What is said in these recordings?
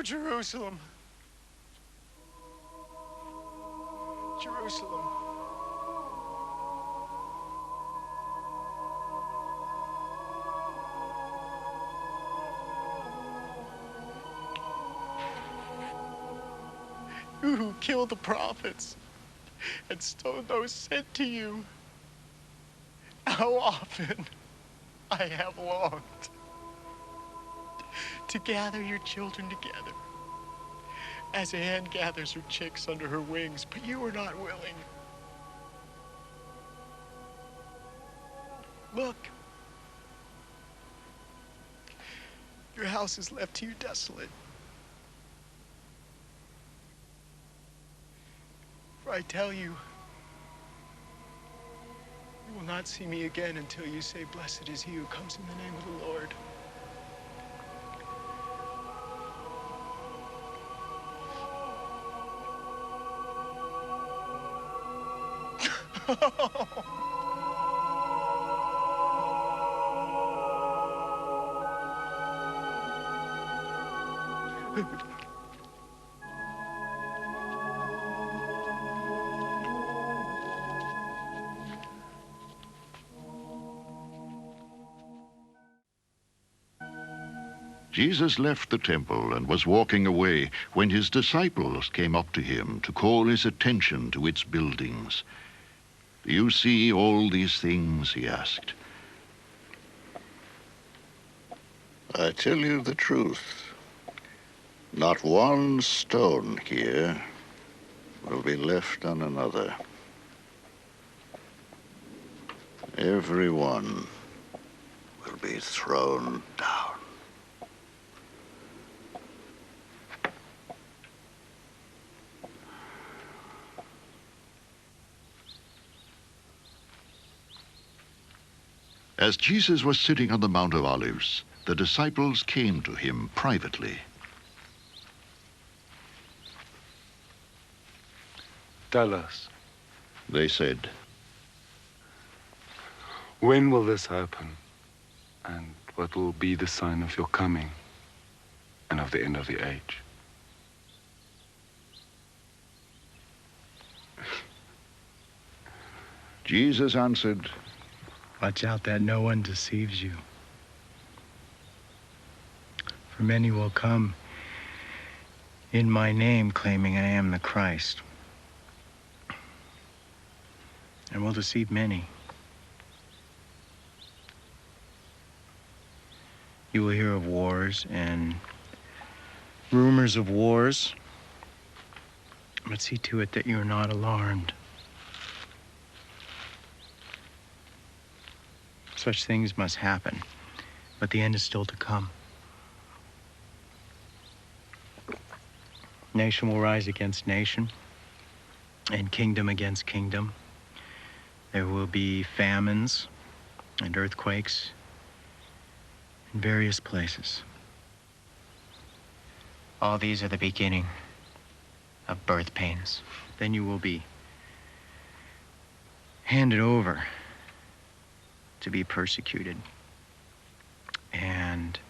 Oh, Jerusalem. Jerusalem. You who killed the prophets and stoned those sent to you. How often I have longed to gather your children together as a hen gathers her chicks under her wings, but you were not willing. Look, your house is left to you desolate. For I tell you, you will not see me again until you say, blessed is he who comes in the name of the Lord. Jesus left the temple and was walking away when his disciples came up to him to call his attention to its buildings. "Do you see all these things?" he asked. I tell you the truth. Not one stone here will be left on another. Every one will be thrown down. As Jesus was sitting on the Mount of Olives, the disciples came to him privately. Tell us, They said, when will this happen? And what will be the sign of your coming and of the end of the age? Jesus answered, Watch out that no one deceives you. For many will come in my name, claiming I am the Christ, and will deceive many. You will hear of wars and rumors of wars, but see to it that you are not alarmed. Such things must happen, but the end is still to come. Nation will rise against nation, and kingdom against kingdom. There will be famines and earthquakes in various places. All these are the beginning of birth pains. Then you will be handed over to be persecuted and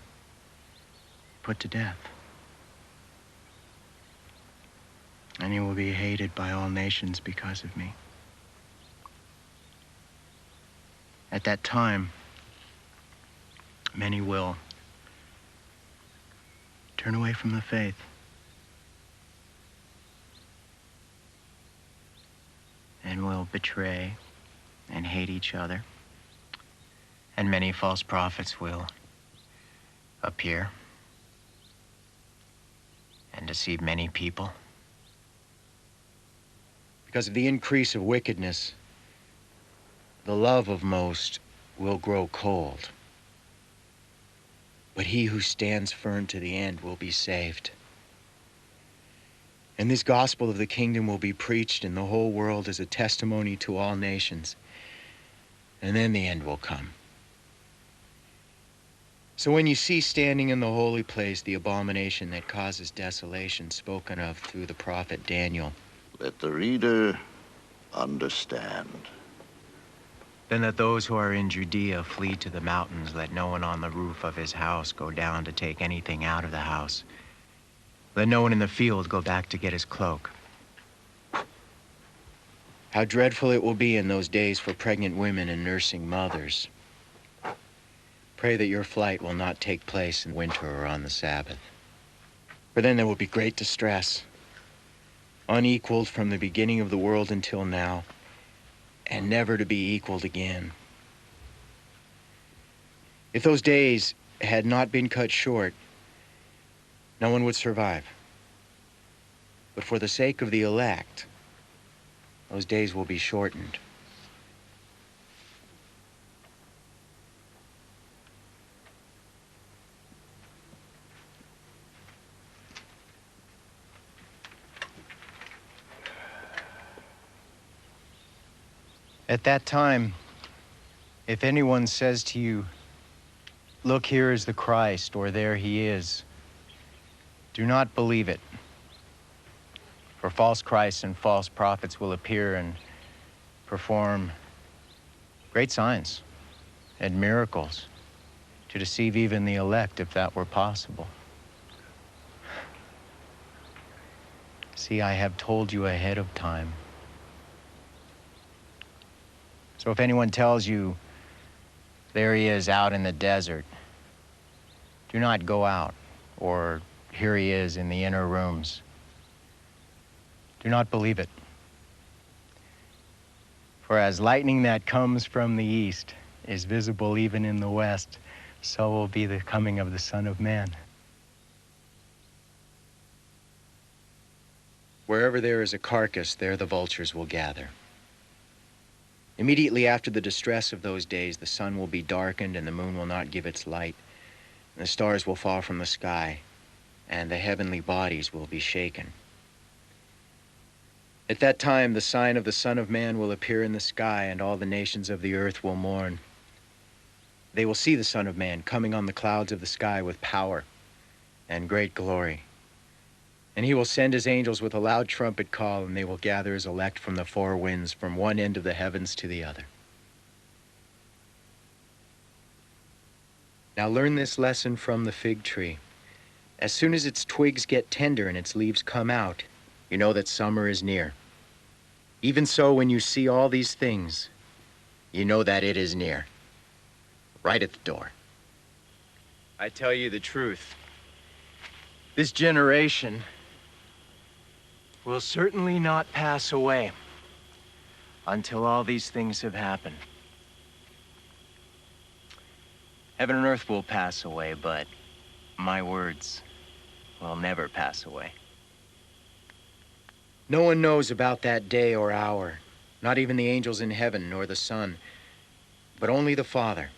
put to death. And you will be hated by all nations because of me. At that time, many will turn away from the faith. And will betray and hate each other. And many false prophets will appear and deceive many people. Because of the increase of wickedness, the love of most will grow cold. But he who stands firm to the end will be saved. And this gospel of the kingdom will be preached in the whole world as a testimony to all nations. And then the end will come. So when you see standing in the holy place the abomination that causes desolation spoken of through the prophet Daniel, Let the reader understand. then let those who are in Judea flee to the mountains. Let no one on the roof of his house go down to take anything out of the house. Let no one in the field go back to get his cloak. How dreadful it will be in those days for pregnant women and nursing mothers. Pray that your flight will not take place in winter or on the Sabbath. For then there will be great distress, unequaled from the beginning of the world until now, and never to be equaled again. If those days had not been cut short, no one would survive. But for the sake of the elect, those days will be shortened. At that time, if anyone says to you, "Look, here is the Christ," or "There he is," do not believe it. For false Christs and false prophets will appear and perform great signs and miracles to deceive even the elect, if that were possible. See, I have told you ahead of time. So if anyone tells you, "There he is out in the desert," do not go out, or "Here he is in the inner rooms." Do not believe it. For as lightning that comes from the east is visible even in the west, so will be the coming of the Son of Man. Wherever there is a carcass, there the vultures will gather. Immediately after the distress of those days, the sun will be darkened and the moon will not give its light, and the stars will fall from the sky, and the heavenly bodies will be shaken. At that time, the sign of the Son of Man will appear in the sky, and all the nations of the earth will mourn. They will see the Son of Man coming on the clouds of the sky with power and great glory. And he will send his angels with a loud trumpet call, and they will gather his elect from the four winds, from one end of the heavens to the other. Now learn this lesson from the fig tree. As soon as its twigs get tender and its leaves come out, you know that summer is near. Even so, when you see all these things, you know that it is near, right at the door. I tell you the truth. This generation will certainly not pass away until all these things have happened. Heaven and earth will pass away, but my words will never pass away. No one knows about that day or hour, not even the angels in heaven nor the Son, but only the Father.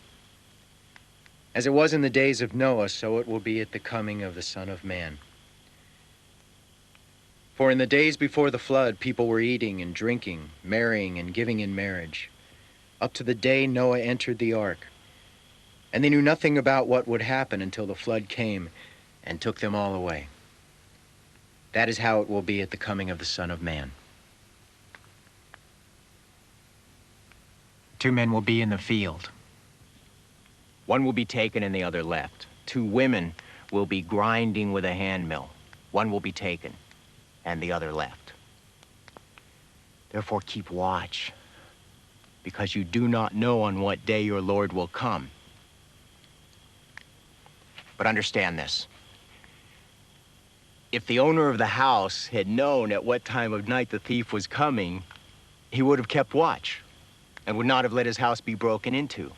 As it was in the days of Noah, so it will be at the coming of the Son of Man. For in the days before the flood, people were eating and drinking, marrying and giving in marriage, up to the day Noah entered the ark. And they knew nothing about what would happen until the flood came and took them all away. That is how it will be at the coming of the Son of Man. Two men will be in the field. One will be taken and the other left. Two women will be grinding with a hand mill. One will be taken and the other left. Therefore keep watch, because you do not know on what day your Lord will come. But understand this. If the owner of the house had known at what time of night the thief was coming, he would have kept watch and would not have let his house be broken into.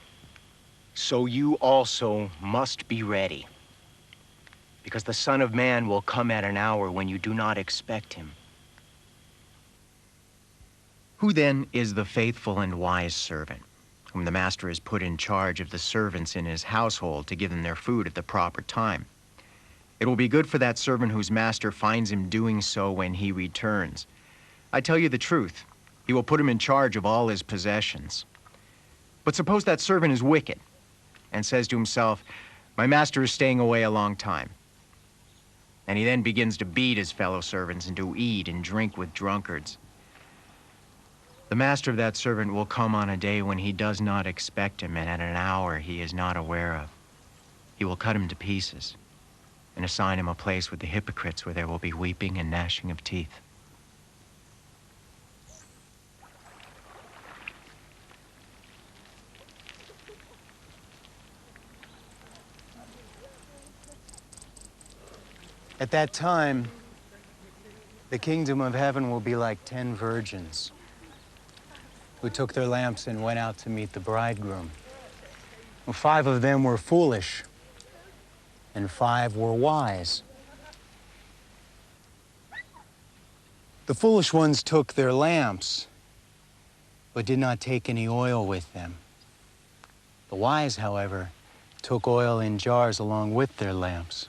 So you also must be ready, because the Son of Man will come at an hour when you do not expect him. Who then is the faithful and wise servant, whom the master has put in charge of the servants in his household to give them their food at the proper time? It will be good for that servant whose master finds him doing so when he returns. I tell you the truth, he will put him in charge of all his possessions. But suppose that servant is wicked and says to himself, "My master is staying away a long time." And he then begins to beat his fellow servants and to eat and drink with drunkards. The master of that servant will come on a day when he does not expect him, and at an hour he is not aware of. He will cut him to pieces and assign him a place with the hypocrites where there will be weeping and gnashing of teeth. At that time, the kingdom of heaven will be like 10 virgins who took their lamps and went out to meet the bridegroom. Well, 5 of them were foolish, and 5 were wise. The foolish ones took their lamps, but did not take any oil with them. The wise, however, took oil in jars along with their lamps.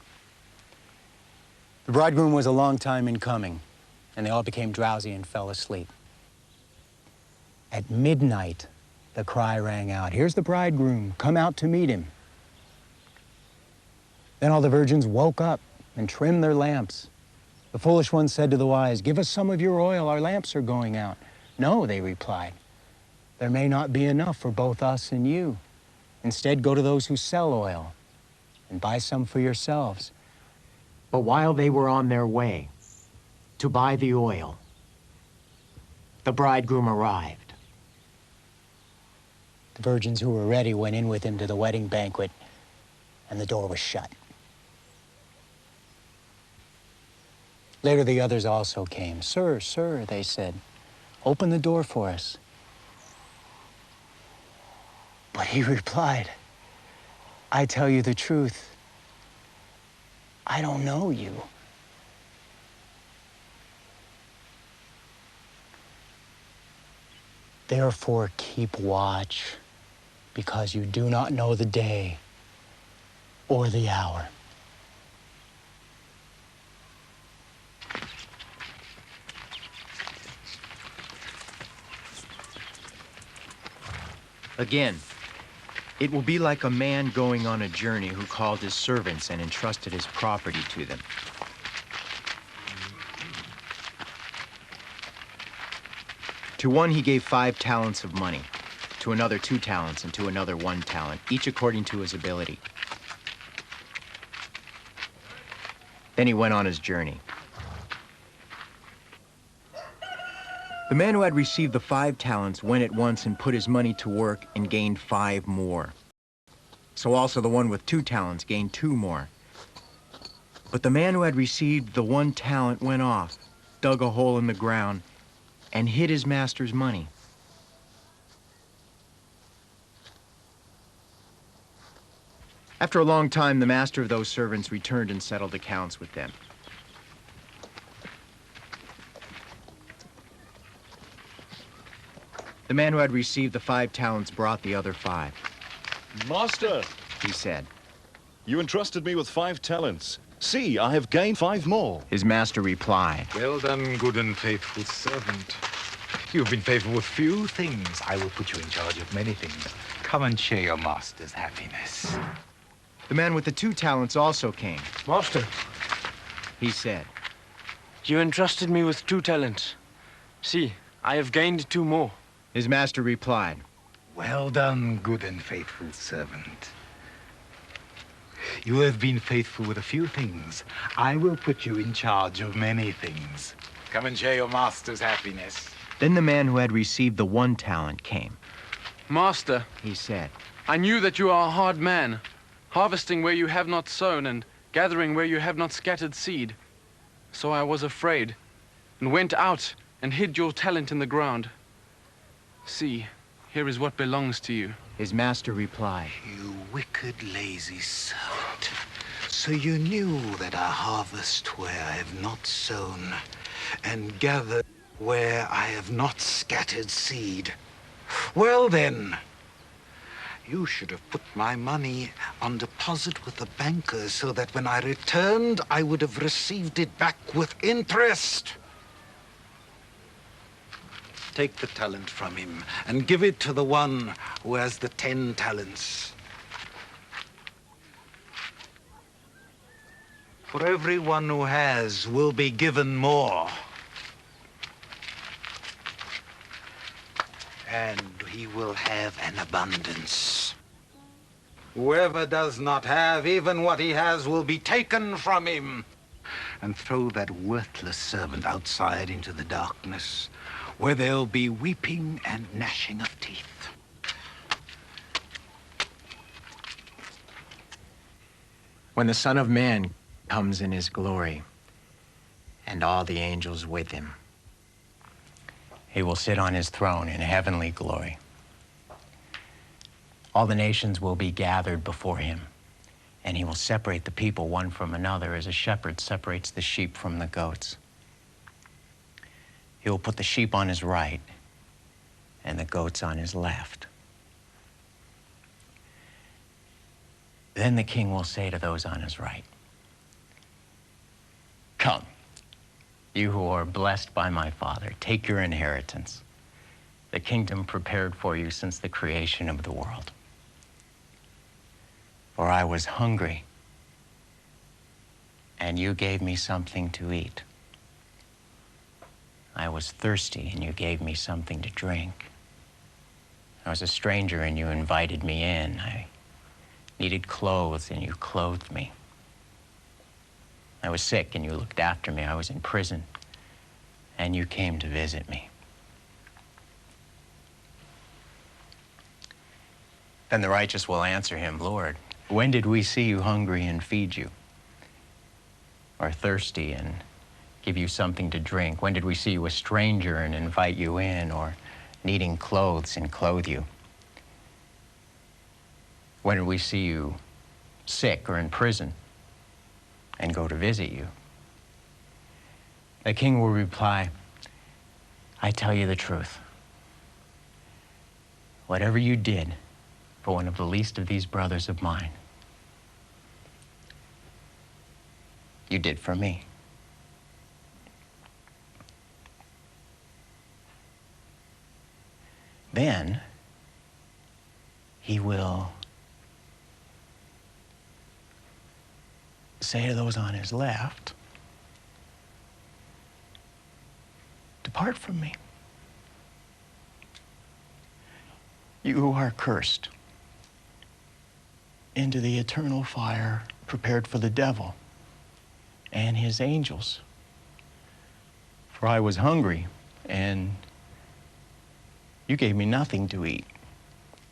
The bridegroom was a long time in coming, and they all became drowsy and fell asleep. At midnight, the cry rang out, "Here's the bridegroom, come out to meet him." Then all the virgins woke up and trimmed their lamps. The foolish ones said to the wise, "Give us some of your oil, our lamps are going out." "No," they replied, "there may not be enough for both us and you. Instead, go to those who sell oil and buy some for yourselves." But while they were on their way to buy the oil, the bridegroom arrived. The virgins who were ready went in with him to the wedding banquet, and the door was shut. Later, the others also came. "Sir, sir," they said, "open the door for us." But he replied, "I tell you the truth, I don't know you." Therefore, keep watch, because you do not know the day or the hour. Again, it will be like a man going on a journey who called his servants and entrusted his property to them. To one he gave 5 talents of money, to another 2 talents, and to another 1 talent, each according to his ability. Then he went on his journey. The man who had received the 5 talents went at once and put his money to work and gained 5 more. So also the one with 2 talents gained 2 more. But the man who had received the 1 talent went off, dug a hole in the ground, and hid his master's money. After a long time, the master of those servants returned and settled accounts with them. The man who had received the 5 talents brought the other 5. "Master," He said, "you entrusted me with 5 talents. See, I have gained 5 more." his master replied, Well done, good and faithful servant. You've been faithful with few things. I will put you in charge of many things. Come and share your master's happiness. The man with the 2 talents also came. "Master, He said, you entrusted me with 2 talents. See, I have gained 2 more. his master replied, Well done, good and faithful servant. You have been faithful with a few things. I will put you in charge of many things. Come and share your master's happiness. Then the man who had received the 1 talent came. Master, He said, I knew that you are a hard man, harvesting where you have not sown and gathering where you have not scattered seed. So I was afraid and went out and hid your talent in the ground. See, here is what belongs to you." his master replied, You wicked, lazy servant. So you knew that I harvest where I have not sown and gather where I have not scattered seed. Well then, you should have put my money on deposit with the bankers so that when I returned, I would have received it back with interest. Take the talent from him and give it to the one who has the 10 talents. For everyone who has will be given more. And he will have an abundance. Whoever does not have, even what he has will be taken from him. And throw that worthless servant outside into the darkness, where there'll be weeping and gnashing of teeth. When the Son of Man comes in his glory, and all the angels with him, he will sit on his throne in heavenly glory. All the nations will be gathered before him, and he will separate the people one from another as a shepherd separates the sheep from the goats. He will put the sheep on his right and the goats on his left. Then the king will say to those on his right, "Come, you who are blessed by my Father, take your inheritance, the kingdom prepared for you since the creation of the world. For I was hungry, and you gave me something to eat. I was thirsty, and you gave me something to drink. I was a stranger, and you invited me in. I needed clothes, and you clothed me. I was sick, and you looked after me. I was in prison, and you came to visit me." Then the righteous will answer him, "Lord, when did we see you hungry and feed you, or thirsty and give you something to drink? When did we see you a stranger and invite you in, or needing clothes and clothe you? When did we see you sick or in prison and go to visit you?" The king will reply, "I tell you the truth. Whatever you did for one of the least of these brothers of mine, you did for me." Then he will say to those on his left, "Depart from me, you who are cursed, into the eternal fire prepared for the devil and his angels. For I was hungry, and you gave me nothing to eat,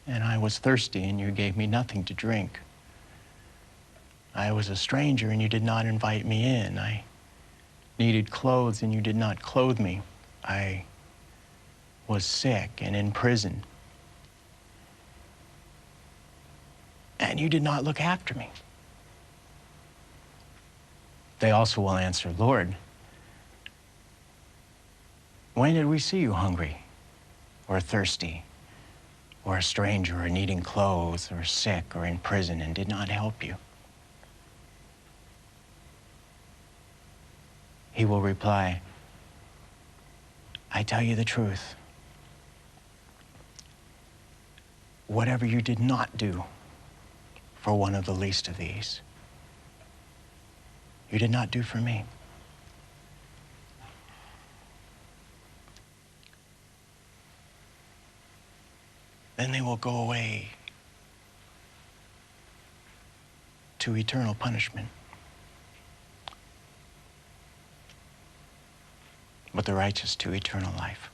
and I was thirsty, and you gave me nothing to drink. I was a stranger, and you did not invite me in. I needed clothes, and you did not clothe me. I was sick and in prison, and you did not look after me." They also will answer, "Lord, when did we see you hungry or thirsty or a stranger or needing clothes or sick or in prison and did not help you?" He will reply, "I tell you the truth. Whatever you did not do for one of the least of these, you did not do for me." Then they will go away to eternal punishment, but the righteous to eternal life.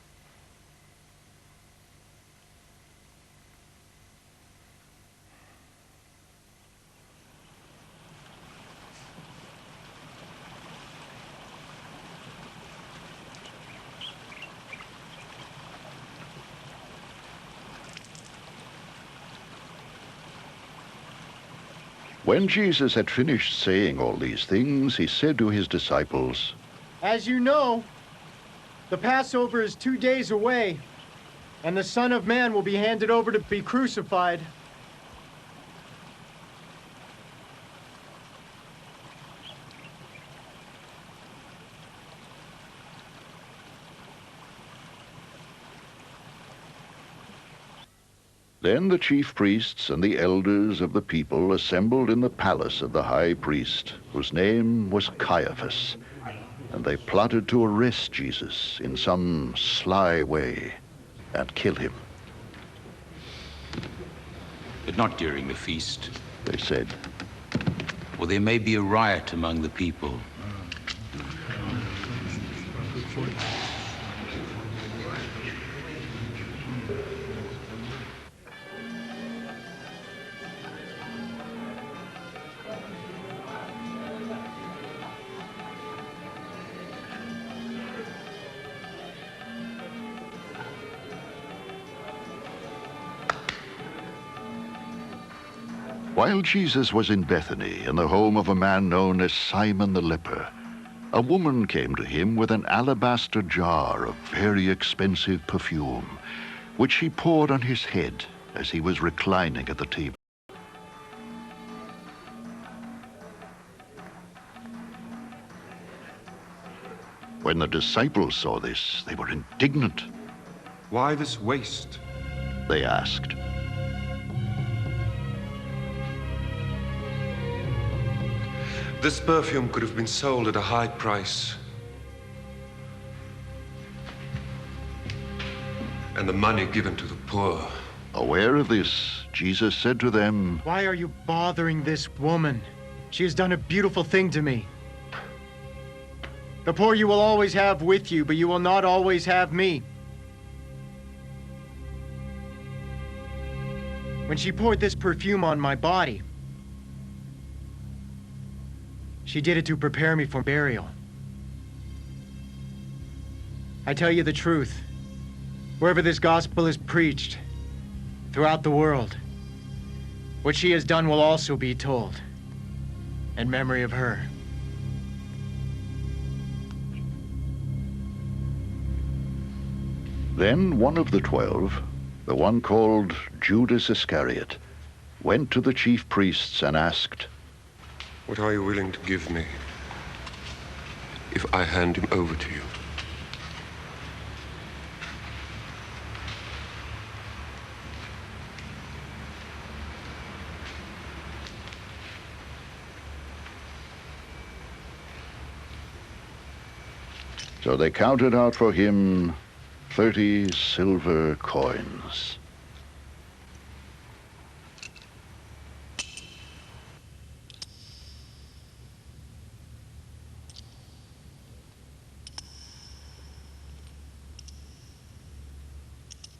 When Jesus had finished saying all these things, he said to his disciples, "As you know, the Passover is 2 days away, and the Son of Man will be handed over to be crucified." Then the chief priests and the elders of the people assembled in the palace of the high priest, whose name was Caiaphas, and they plotted to arrest Jesus in some sly way and kill him. But not during the feast, they said. Or there may be a riot among the people. While Jesus was in Bethany, in the home of a man known as Simon the leper, a woman came to him with an alabaster jar of very expensive perfume, which she poured on his head as he was reclining at the table. When the disciples saw this, they were indignant. Why this waste? They asked. This perfume could have been sold at a high price. And the money given to the poor. Aware of this, Jesus said to them, Why are you bothering this woman? She has done a beautiful thing to me. The poor you will always have with you, but you will not always have me. When she poured this perfume on my body, she did it to prepare me for burial. I tell you the truth. Wherever this gospel is preached, throughout the world, what she has done will also be told, in memory of her. Then one of the 12, the one called Judas Iscariot, went to the chief priests and asked, What are you willing to give me if I hand him over to you? So they counted out for him 30 silver coins.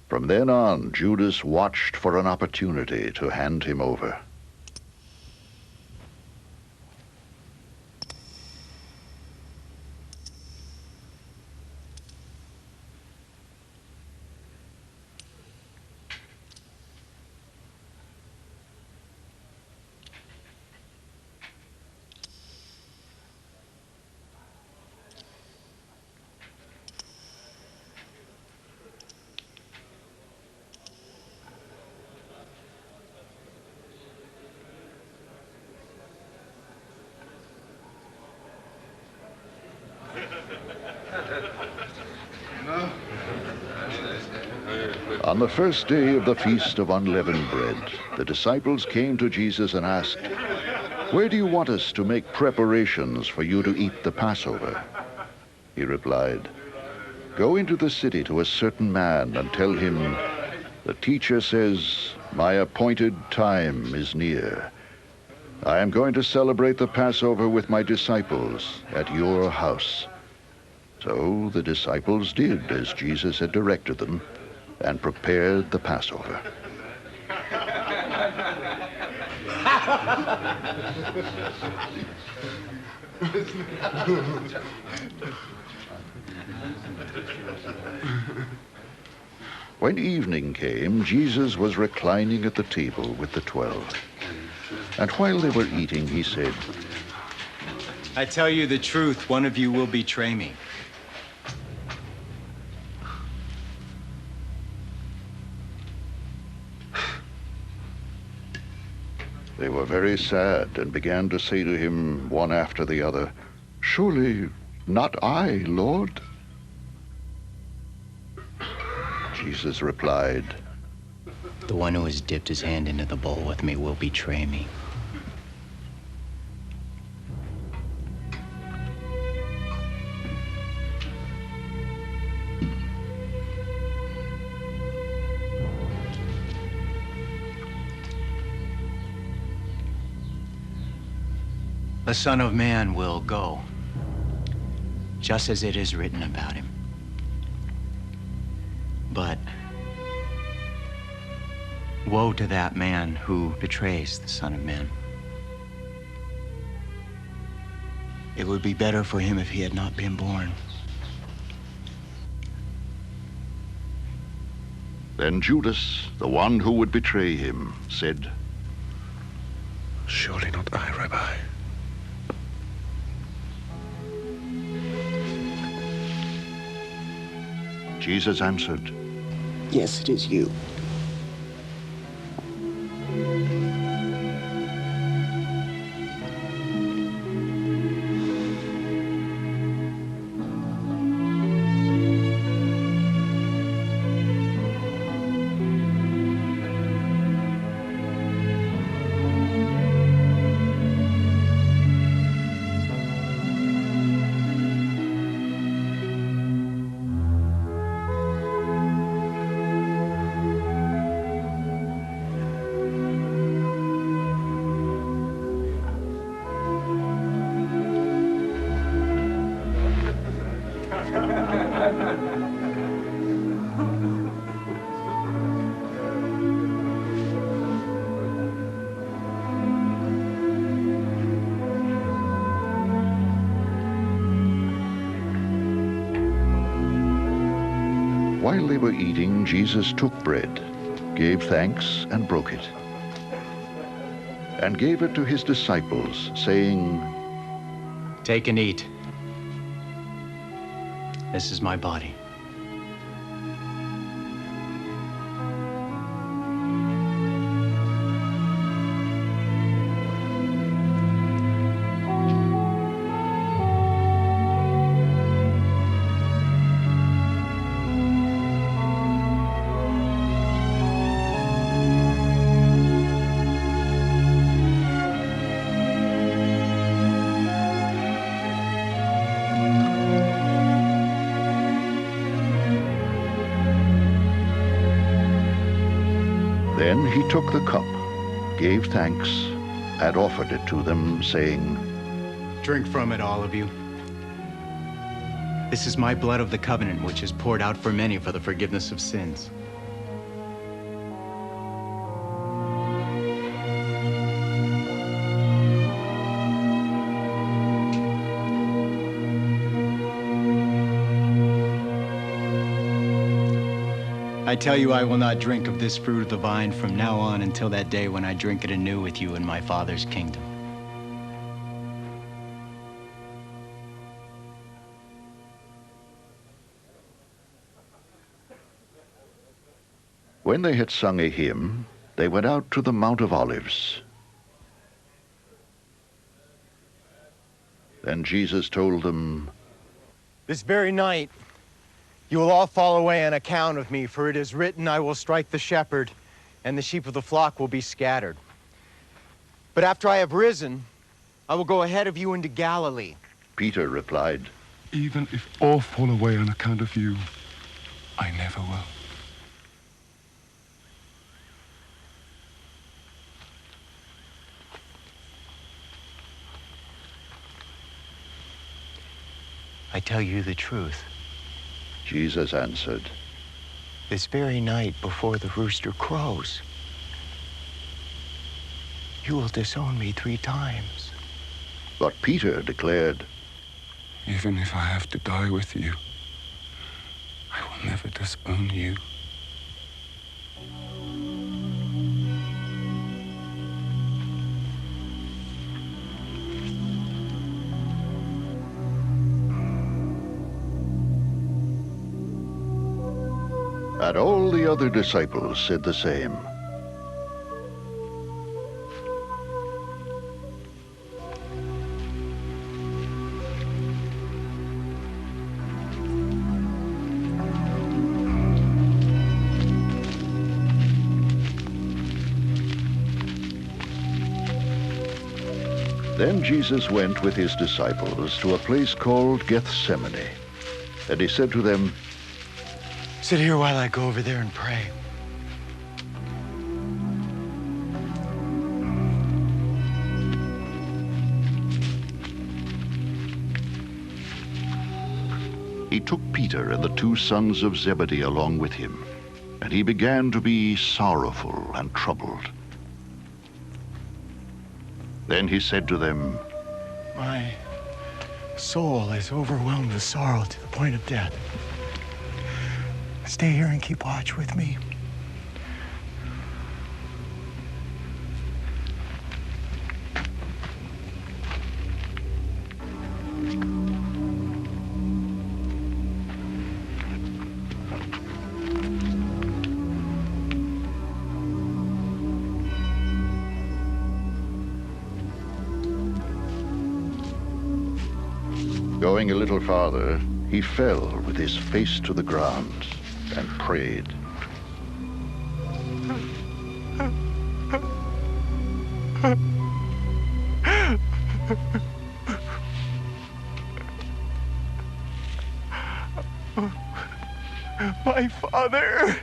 From then on, Judas watched for an opportunity to hand him over. On the first day of the Feast of Unleavened Bread, the disciples came to Jesus and asked, "Where do you want us to make preparations for you to eat the Passover?" He replied, "Go into the city to a certain man and tell him, 'The teacher says, my appointed time is near. I am going to celebrate the Passover with my disciples at your house.'" So the disciples did as Jesus had directed them, and prepared the Passover. When evening came, Jesus was reclining at the table with the 12. And while they were eating, he said, I tell you the truth, one of you will betray me. They were very sad and began to say to him one after the other, "Surely not I, Lord?" Jesus replied, The one who has dipped his hand into the bowl with me will betray me. The Son of Man will go, just as it is written about him. But woe to that man who betrays the Son of Man. It would be better for him if he had not been born. Then Judas, the one who would betray him, said, Surely not I, Rabbi. Jesus answered, Yes, it is you. While they were eating, Jesus took bread, gave thanks, and broke it, and gave it to his disciples, saying, Take and eat. This is my body. Then he took the cup, gave thanks, and offered it to them, saying, Drink from it, all of you. This is my blood of the covenant, which is poured out for many for the forgiveness of sins. I tell you, I will not drink of this fruit of the vine from now on until that day when I drink it anew with you in my Father's kingdom. When they had sung a hymn, they went out to the Mount of Olives. Then Jesus told them, This very night, you will all fall away on account of me, for it is written, I will strike the shepherd, and the sheep of the flock will be scattered. But after I have risen, I will go ahead of you into Galilee. Peter replied, Even if all fall away on account of you, I never will. I tell you the truth. Jesus answered, This very night before the rooster crows, you will disown me 3 times. But Peter declared, Even if I have to die with you, I will never disown you. and all the other disciples said the same. Then Jesus went with his disciples to a place called Gethsemane, and he said to them, Sit here while I go over there and pray. he took Peter and the two sons of Zebedee along with him, and he began to be sorrowful and troubled. Then he said to them, My soul is overwhelmed with sorrow to the point of death. Stay here and keep watch with me. Going a little farther, he fell with his face to the ground and prayed. My Father,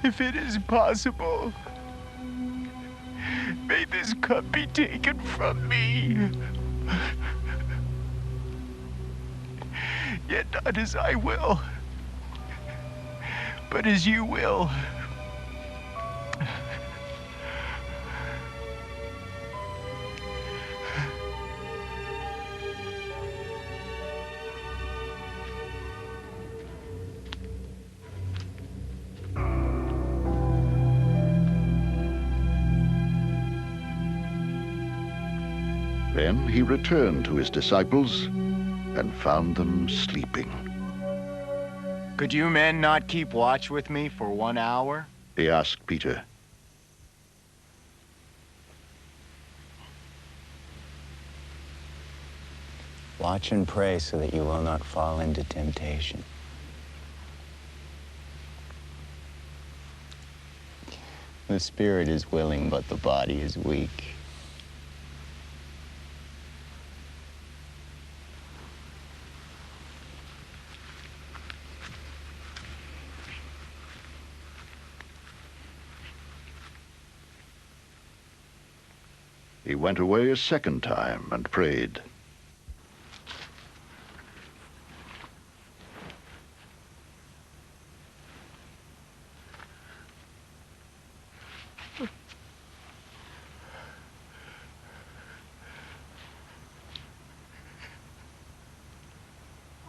if it is possible, may this cup be taken from me. Yet not as I will, but as you will. Then he returned to his disciples and found them sleeping. Could you men not keep watch with me for 1 hour? He asked Peter. Watch and pray so that you will not fall into temptation. The spirit is willing, but the body is weak. He went away a second time and prayed.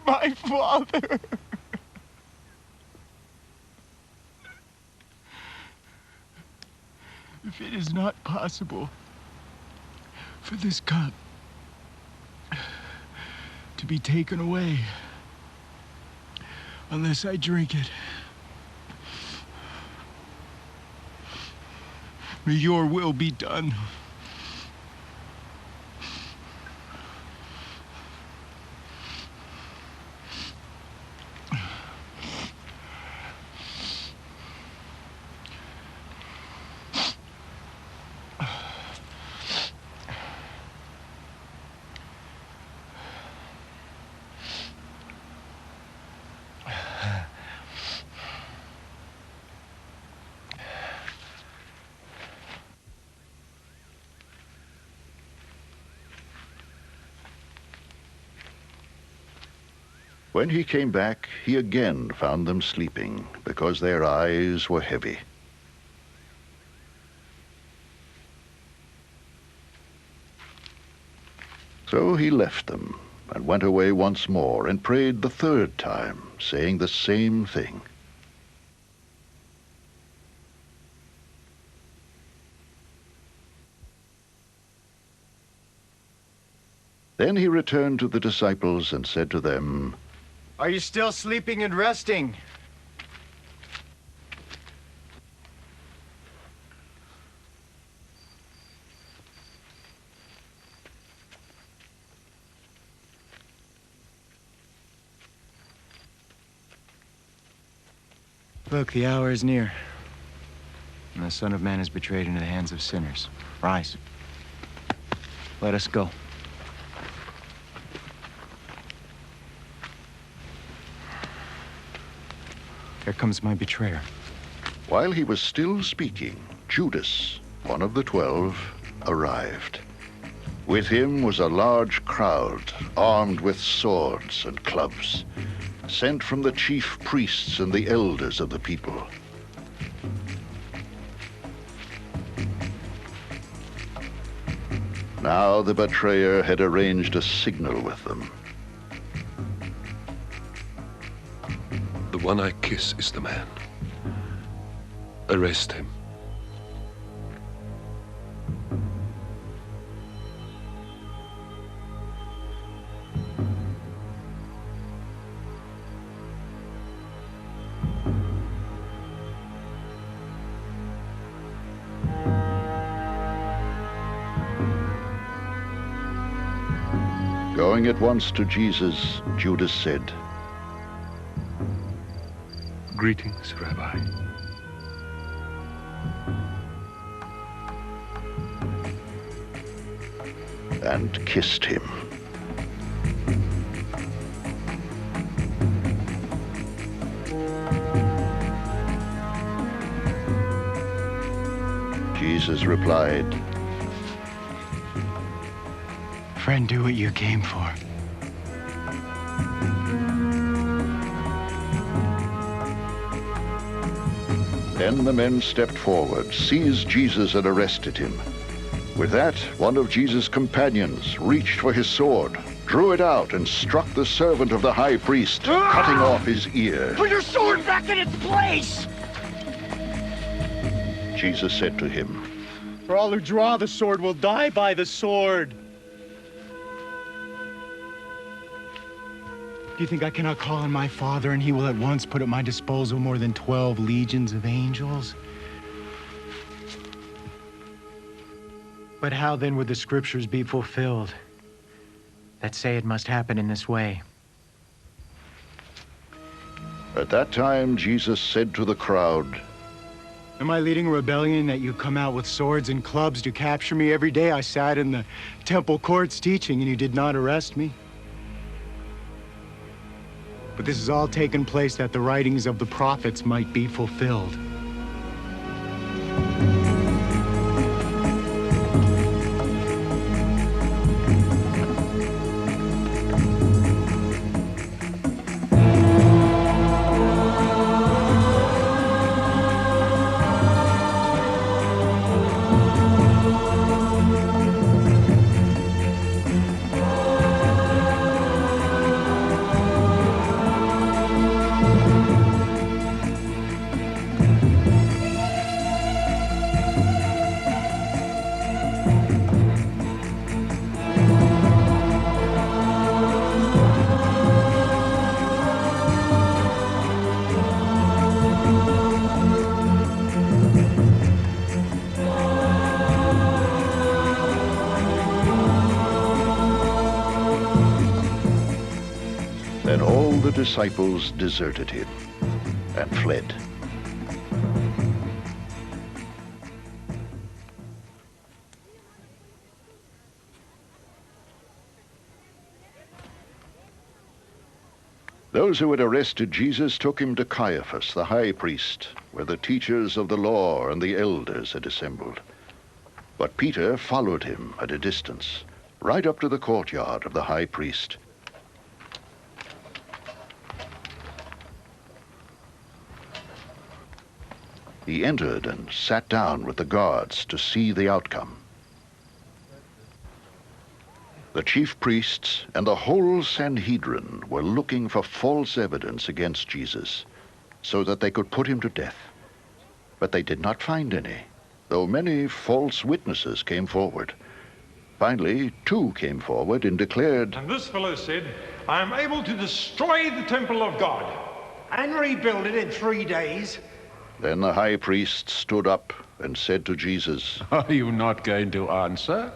My Father! If it is not possible for this cup to be taken away unless I drink it, may your will be done. When he came back, he again found them sleeping because their eyes were heavy. So he left them and went away once more and prayed the third time, saying the same thing. Then he returned to the disciples and said to them, Are you still sleeping and resting? Look, the hour is near, and the Son of Man is betrayed into the hands of sinners. Rise. Let us go. Here comes my betrayer. While he was still speaking, Judas, one of the 12, arrived. With him was a large crowd, armed with swords and clubs, sent from the chief priests and the elders of the people. Now the betrayer had arranged a signal with them. The one I kiss is the man. Arrest him. Going at once to Jesus, Judas said, Greetings, Rabbi. and kissed him. Jesus replied, Friend, do what you came for. Then the men stepped forward, seized Jesus, and arrested him. With that, one of Jesus' companions reached for his sword, drew it out, and struck the servant of the high priest, cutting off his ear. Put your sword back in its place! Jesus said to him, For all who draw the sword will die by the sword. Do you think I cannot call on my Father, and he will at once put at my disposal more than 12 legions of angels? But how then would the scriptures be fulfilled that say it must happen in this way? At that time, Jesus said to the crowd, Am I leading a rebellion that you come out with swords and clubs to capture me? Every day I sat in the temple courts teaching, and you did not arrest me. But this has all taken place that the writings of the prophets might be fulfilled. Then all the disciples deserted him and fled. Those who had arrested Jesus took him to Caiaphas, the high priest, where the teachers of the law and the elders had assembled. But Peter followed him at a distance, right up to the courtyard of the high priest. He entered and sat down with the guards to see the outcome. The chief priests and the whole Sanhedrin were looking for false evidence against Jesus so that they could put him to death. But they did not find any, though many false witnesses came forward. Finally, 2 came forward and declared, And this fellow said, I am able to destroy the temple of God And rebuild it in 3 days. Then the high priest stood up and said to Jesus, Are you not going to answer?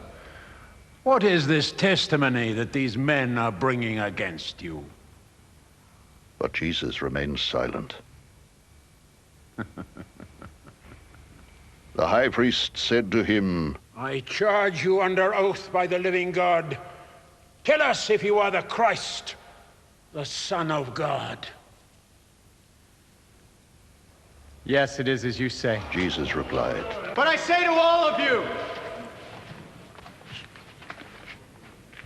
What is this testimony that these men are bringing against you? But Jesus remained silent. The high priest said to him, I charge you under oath by the living God. Tell us if you are the Christ, the Son of God. Yes, it is as you say. Jesus replied, But I say to all of you,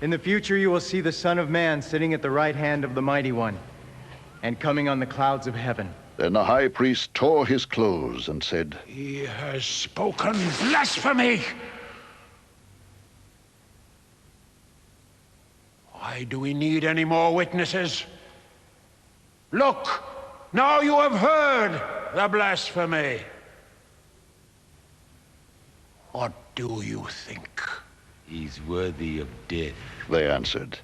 In the future you will see the Son of Man sitting at the right hand of the Mighty One, and coming on the clouds of heaven. Then the high priest tore his clothes and said, He has spoken blasphemy! Why do we need any more witnesses? Look, now you have heard the blasphemy. What do you think? He's worthy of death, they answered.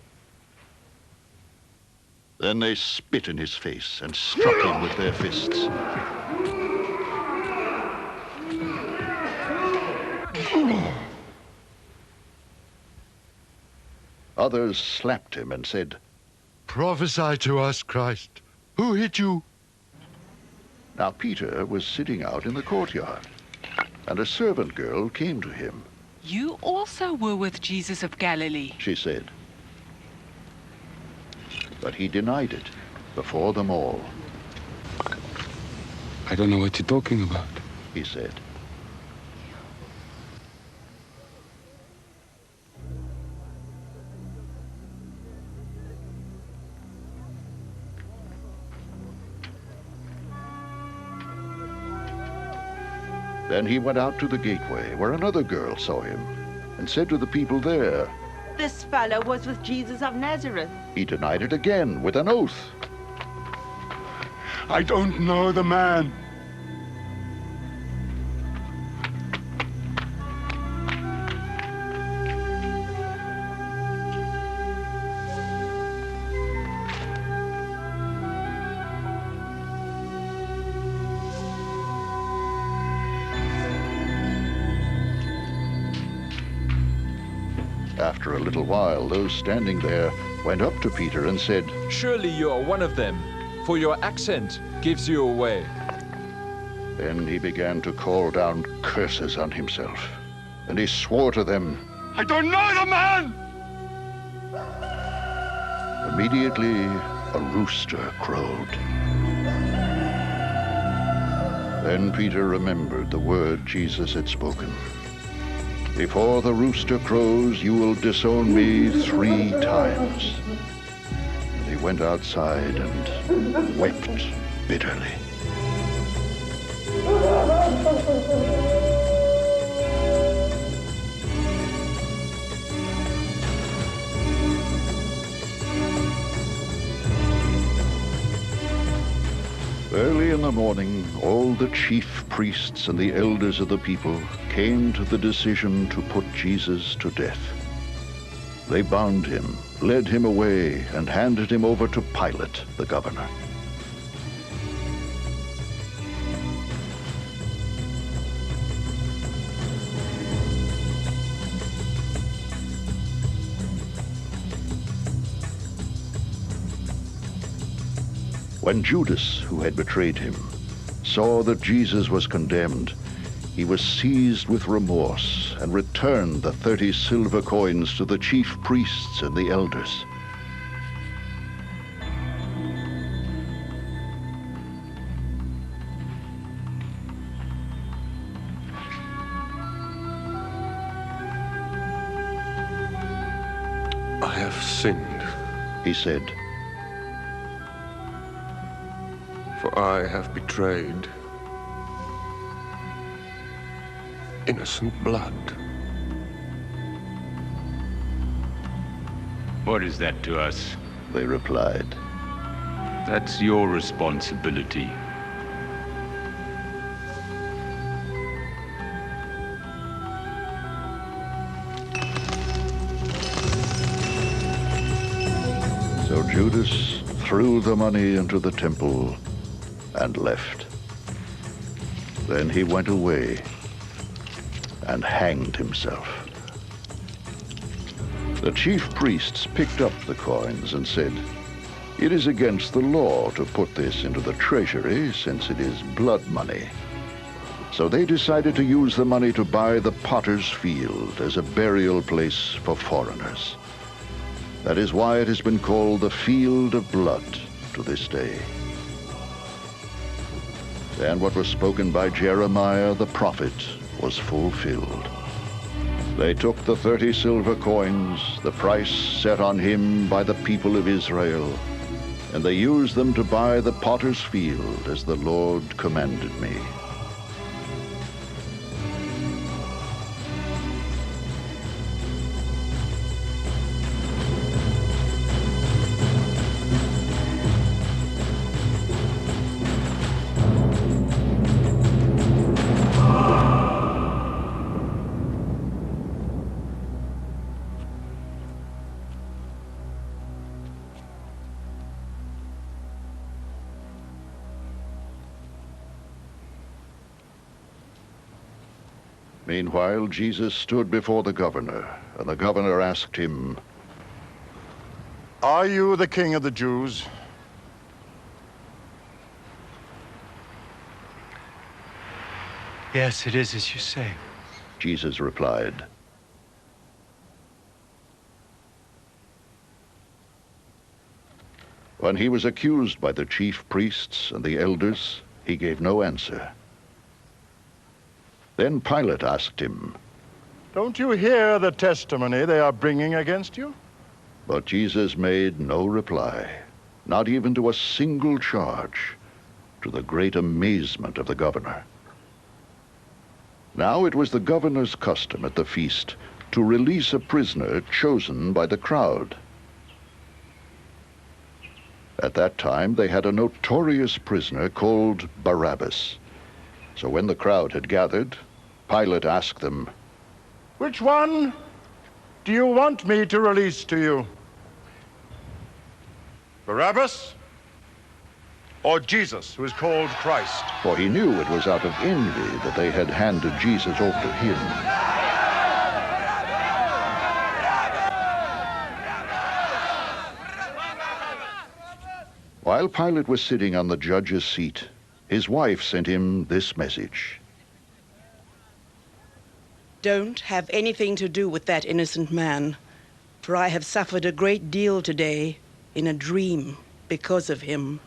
Then they spit in his face and struck him with their fists. Others slapped him and said, "Prophesy to us, Christ. Who hit you?" Now Peter was sitting out in the courtyard, and a servant girl came to him. You also were with Jesus of Galilee, she said. But he denied it before them all. I don't know what you're talking about, he said. Then he went out to the gateway, where another girl saw him, and said to the people there, "This fellow was with Jesus of Nazareth." He denied it again with an oath. "I don't know the man." After a little while, those standing there went up to Peter and said, "Surely you are one of them, for your accent gives you away." Then he began to call down curses on himself, and he swore to them, "I don't know the man!" Immediately, a rooster crowed. Then Peter remembered the word Jesus had spoken. "Before the rooster crows, you will disown me 3 times." And he went outside and wept bitterly. Early in the morning, all the chief priests and the elders of the people came to the decision to put Jesus to death. They bound him, led him away, and handed him over to Pilate, the governor. When Judas, who had betrayed him, saw that Jesus was condemned, he was seized with remorse and returned the 30 silver coins to the chief priests and the elders. "I have sinned," he said. "For I have betrayed innocent blood." What is that to us? They replied. That's your responsibility. So Judas threw the money into the temple and left. Then he went away and hanged himself. The chief priests picked up the coins and said, "It is against the law to put this into the treasury, since it is blood money." So they decided to use the money to buy the potter's field as a burial place for foreigners. That is why it has been called the Field of Blood to this day. And what was spoken by Jeremiah the prophet was fulfilled. They took the 30 silver coins, the price set on him by the people of Israel, and they used them to buy the potter's field as the Lord commanded me. Meanwhile, Jesus stood before the governor, and the governor asked him, "Are you the king of the Jews?" Yes, it is as you say. Jesus replied, When he was accused by the chief priests and the elders, he gave no answer. Then Pilate asked him, "Don't you hear the testimony they are bringing against you?" But Jesus made no reply, not even to a single charge, to the great amazement of the governor. Now it was the governor's custom at the feast to release a prisoner chosen by the crowd. At that time, they had a notorious prisoner called Barabbas. So when the crowd had gathered, Pilate asked them, "Which one do you want me to release to you? Barabbas or Jesus, who is called Christ?" For he knew it was out of envy that they had handed Jesus over to him. While Pilate was sitting on the judge's seat, his wife sent him this message. Don't have anything to do with that innocent man, for I have suffered a great deal today in a dream because of him.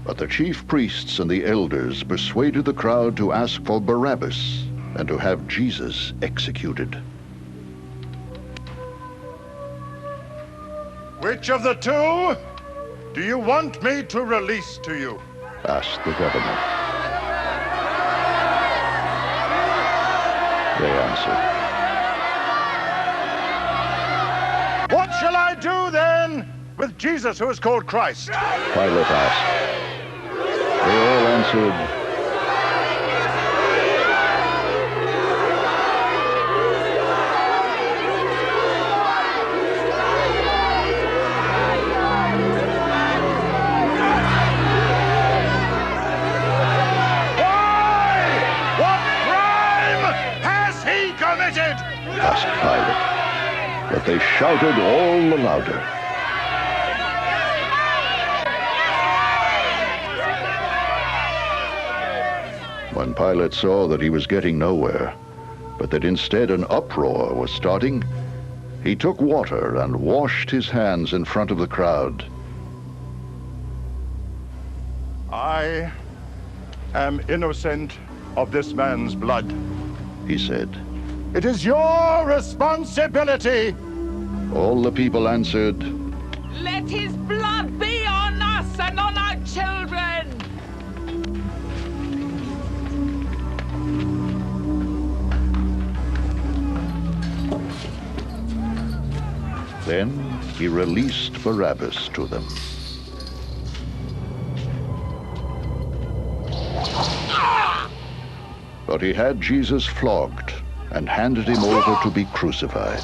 But the chief priests and the elders persuaded the crowd to ask for Barabbas and to have Jesus executed. "Which of the two do you want me to release to you?" asked the governor. They answered, "What shall I do then with Jesus, who is called Christ?" Pilate asked. They all answered, asked Pilate. But they shouted all the louder. When Pilate saw that he was getting nowhere, but that instead an uproar was starting, he took water and washed his hands in front of the crowd. "I am innocent of this man's blood," he said. "It is your responsibility." All the people answered, Let his blood be on us and on our children. Then he released Barabbas to them. But he had Jesus flogged and handed him over to be crucified.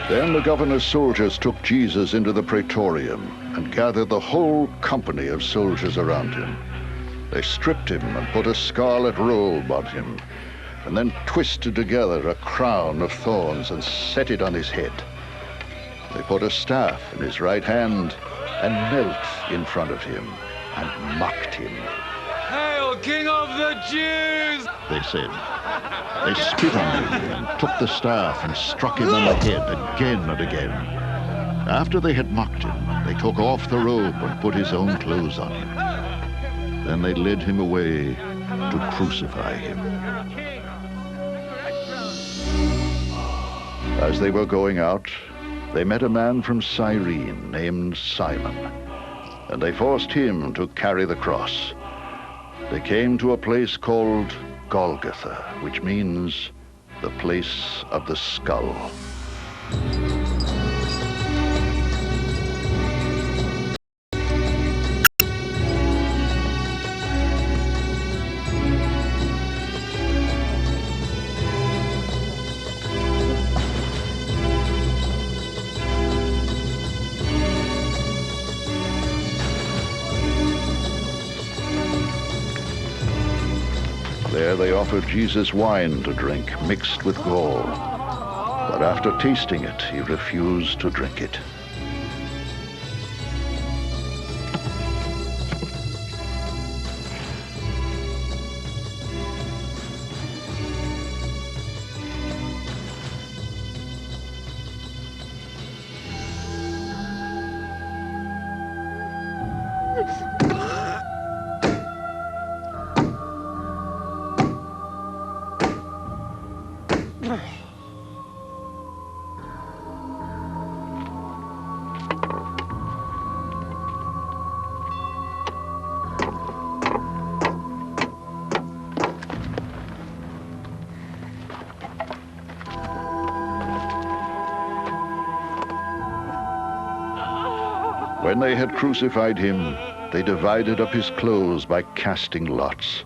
Then the governor's soldiers took Jesus into the praetorium and gathered the whole company of soldiers around him. They stripped him and put a scarlet robe on him, and then twisted together a crown of thorns and set it on his head. They put a staff in his right hand and knelt in front of him and mocked him. Hail, Hail, King of the Jews! they said. They spit on him and took the staff and struck him on the head again and again. After they had mocked him, they took off the robe and put his own clothes on him. Then they led him away to crucify him. As they were going out, they met a man from Cyrene named Simon, and they forced him to carry the cross. They came to a place called Golgotha, which means the place of the skull. There they offered Jesus wine to drink mixed with gall. But after tasting it, he refused to drink it. When they had crucified him, they divided up his clothes by casting lots.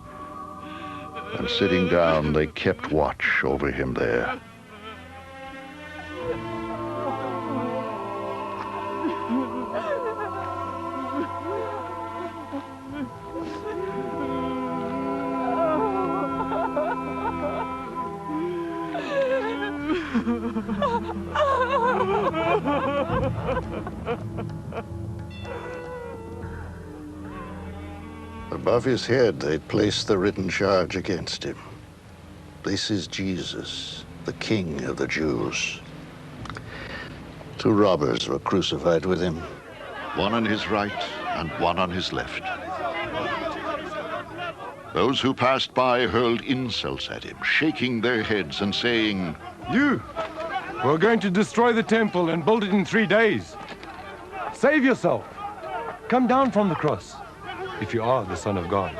And sitting down, they kept watch over him there. Above his head, they placed the written charge against him. This is Jesus, the King of the Jews. 2 robbers were crucified with him, one on his right and one on his left. Those who passed by hurled insults at him, shaking their heads and saying, "You! We're going to destroy the temple and build it in 3 days. Save yourself. Come down from the cross, if you are the Son of God."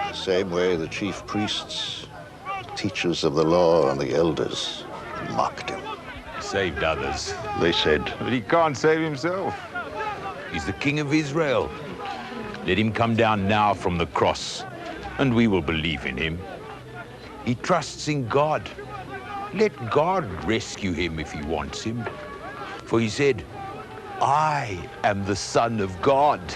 The same way the chief priests, teachers of the law, and the elders mocked him. He saved others. They said, "But he can't save himself. He's the King of Israel. Let him come down now from the cross, and we will believe in him. He trusts in God. Let God rescue him if he wants him. For he said, 'I am the Son of God.'"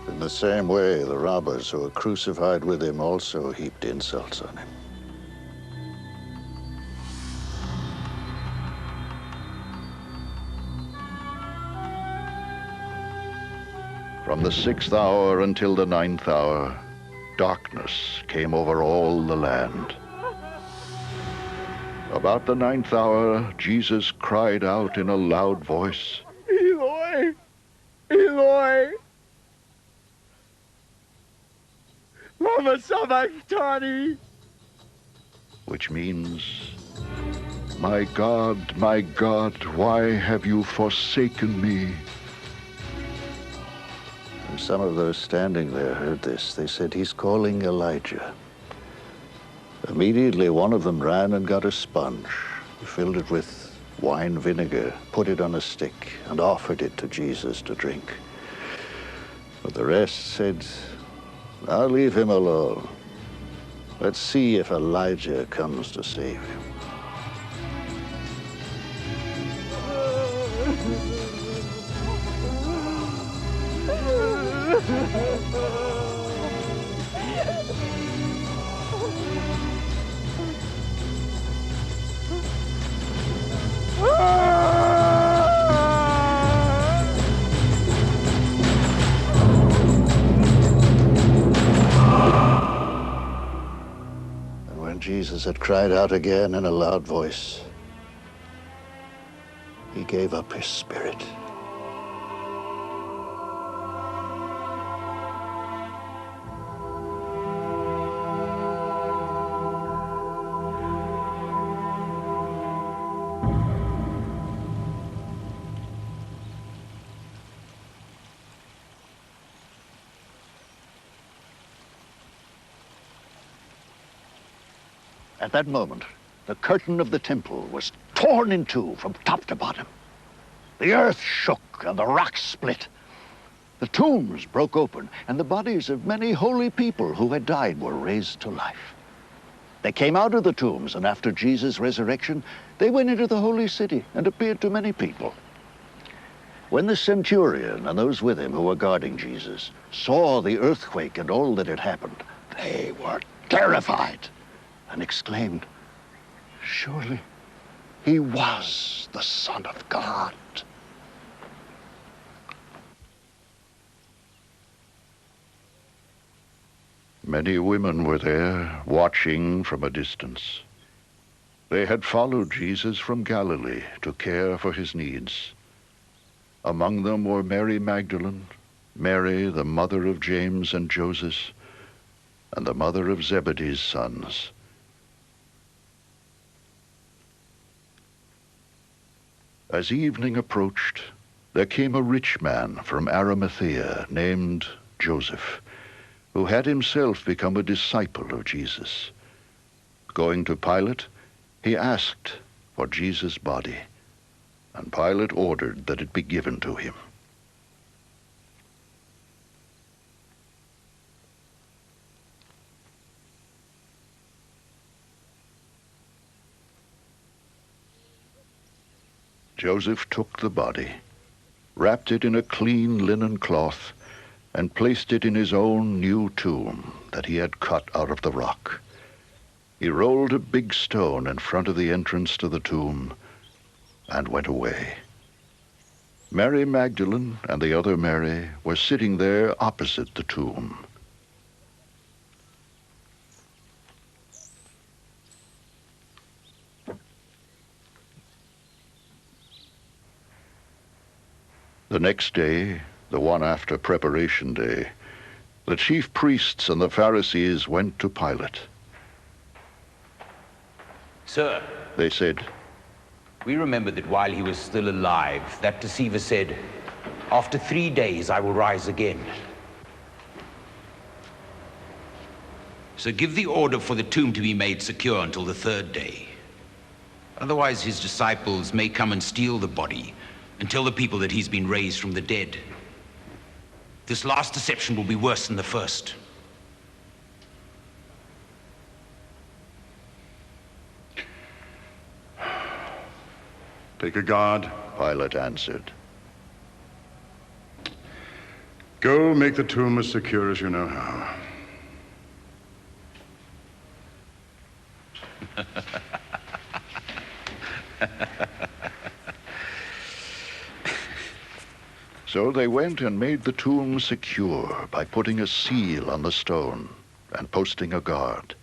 In the same way, the robbers who were crucified with him also heaped insults on him. From the 6th hour until the 9th hour, darkness came over all the land. About the 9th hour, Jesus cried out in a loud voice, "Eloi, Eloi, lama sabachthani," which means, my God, why have you forsaken me?" When some of those standing there heard this, they said, "He's calling Elijah." Immediately, one of them ran and got a sponge, filled it with wine vinegar, put it on a stick, and offered it to Jesus to drink. But the rest said, "I'll leave him alone. Let's see if Elijah comes to save him." Jesus had cried out again in a loud voice, he gave up his spirit. At that moment, the curtain of the temple was torn in two from top to bottom. The earth shook and the rocks split. The tombs broke open, and the bodies of many holy people who had died were raised to life. They came out of the tombs, and after Jesus' resurrection, they went into the holy city and appeared to many people. When the centurion and those with him who were guarding Jesus saw the earthquake and all that had happened, they were terrified and exclaimed, "Surely he was the Son of God." Many women were there, watching from a distance. They had followed Jesus from Galilee to care for his needs. Among them were Mary Magdalene, Mary, the mother of James and Joseph, and the mother of Zebedee's sons. As evening approached, there came a rich man from Arimathea named Joseph, who had himself become a disciple of Jesus. Going to Pilate, he asked for Jesus' body, and Pilate ordered that it be given to him. Joseph took the body, wrapped it in a clean linen cloth, and placed it in his own new tomb that he had cut out of the rock. He rolled a big stone in front of the entrance to the tomb and went away. Mary Magdalene and the other Mary were sitting there opposite the tomb. The next day, the one after Preparation Day, the chief priests and the Pharisees went to Pilate. "Sir," they said, "we remember that while he was still alive, that deceiver said, 'After 3 days I will rise again.' So give the order for the tomb to be made secure until the 3rd day. Otherwise his disciples may come and steal the body and tell the people that he's been raised from the dead. This last deception will be worse than the first." Take a guard, Pilate answered. Go make the tomb as secure as you know how. So they went and made the tomb secure by putting a seal on the stone and posting a guard.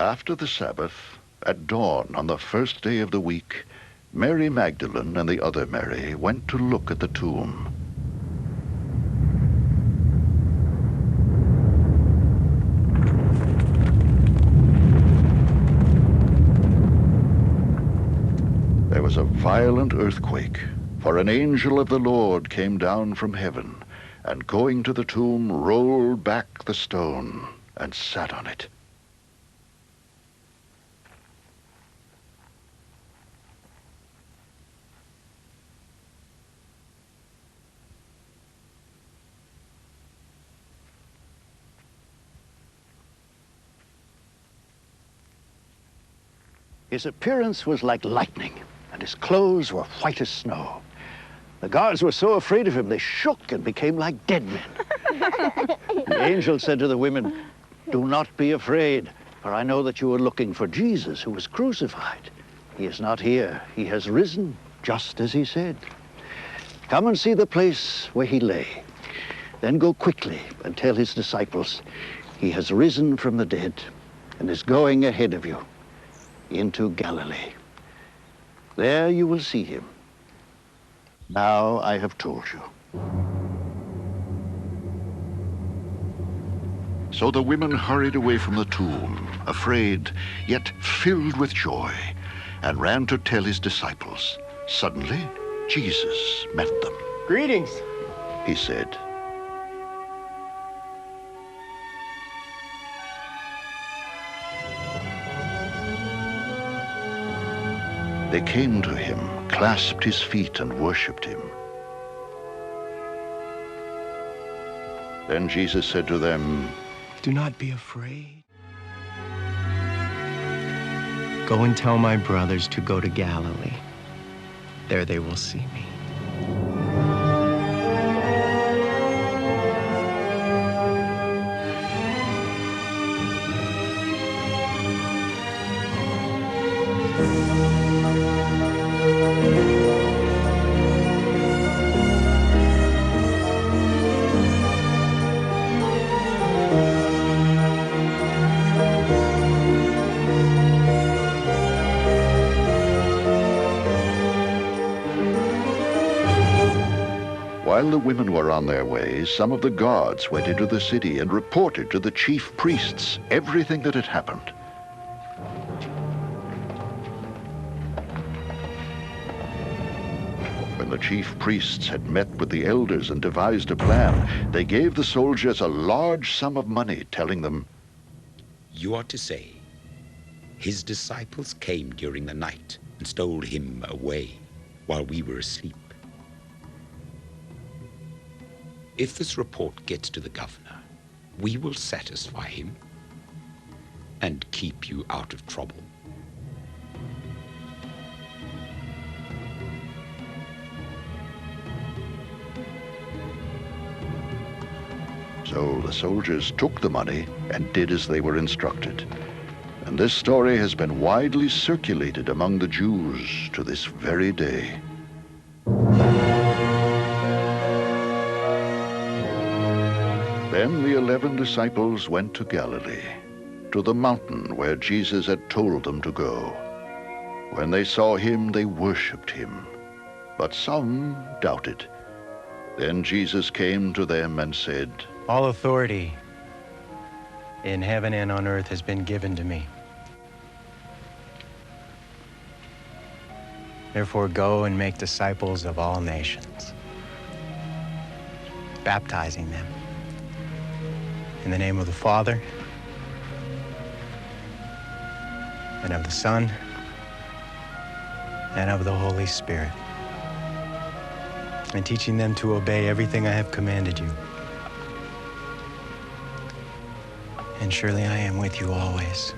After the Sabbath, at dawn on the 1st day of the week, Mary Magdalene and the other Mary went to look at the tomb. There was a violent earthquake, for an angel of the Lord came down from heaven, and going to the tomb, rolled back the stone and sat on it. His appearance was like lightning, and his clothes were white as snow. The guards were so afraid of him, they shook and became like dead men. The angel said to the women, "Do not be afraid, for I know that you are looking for Jesus, who was crucified. He is not here. He has risen, just as he said. Come and see the place where he lay. Then go quickly and tell his disciples, he has risen from the dead and is going ahead of you into Galilee. There you will see him. Now I have told you. So the women hurried away from the tomb, afraid, yet filled with joy, and ran to tell his disciples. Suddenly, Jesus met them. Greetings, He said, They came to him, clasped his feet, and worshipped him. Then Jesus said to them, Do not be afraid. Go and tell my brothers to go to Galilee. There they will see me. While the women were on their way, some of the guards went into the city and reported to the chief priests everything that had happened. When the chief priests had met with the elders and devised a plan, they gave the soldiers a large sum of money, telling them, You are to say, his disciples came during the night and stole him away while we were asleep. If this report gets to the governor, we will satisfy him and keep you out of trouble. So the soldiers took the money and did as they were instructed. And this story has been widely circulated among the Jews to this very day. Then the 11 disciples went to Galilee, to the mountain where Jesus had told them to go. When they saw him, they worshipped him, but some doubted. Then Jesus came to them and said, All authority in heaven and on earth has been given to me. Therefore, go and make disciples of all nations, baptizing them in the name of the Father, and of the Son, and of the Holy Spirit, and teaching them to obey everything I have commanded you. And surely I am with you always,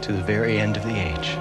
to the very end of the age.